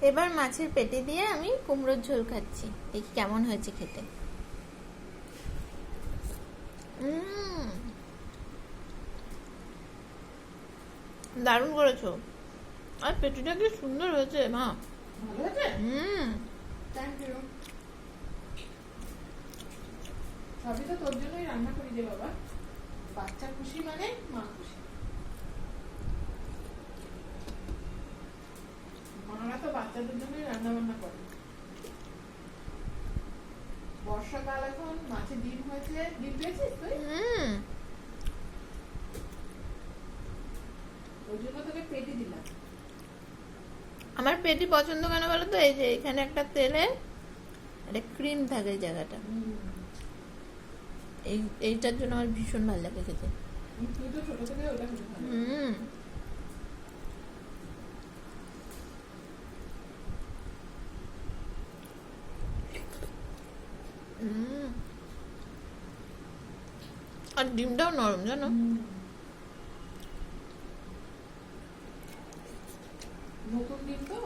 এবার মাছের পেটি দিয়ে আমি কুমড়োর ঝোল খাচ্ছি। এই কেমন হয়েছে খেতে? দারুণ করেছো। আর পেটিটা কি সুন্দর হয়েছে মা। ভালো হয়েছে। Thank you. সবই তো তোর জন্যই রান্না করি রে বাবা। বাচ্চা খুশি মানে মা খুশি। মারা তো বাচ্চাদের জন্যই রান্না বান্না করে। বর্ষাকাল এখন, মাছে ডিম হয়েছে। ডিম পেয়েছিস তুই? ওই জন্য তোকে পেটি দিলাম। আমার পেটি পছন্দ কেন বলো তো? এই যে এখানে একটা তেলে একটা ক্রিম থাকে এই জায়গাটা, এইটার জন্য আমার ভীষণ ভালো লাগে খেতে। তুই তো ছোট থেকে ওটা খেতে ভালো। আর ডিমটাও নরম জানো। নতুন ডিম তো।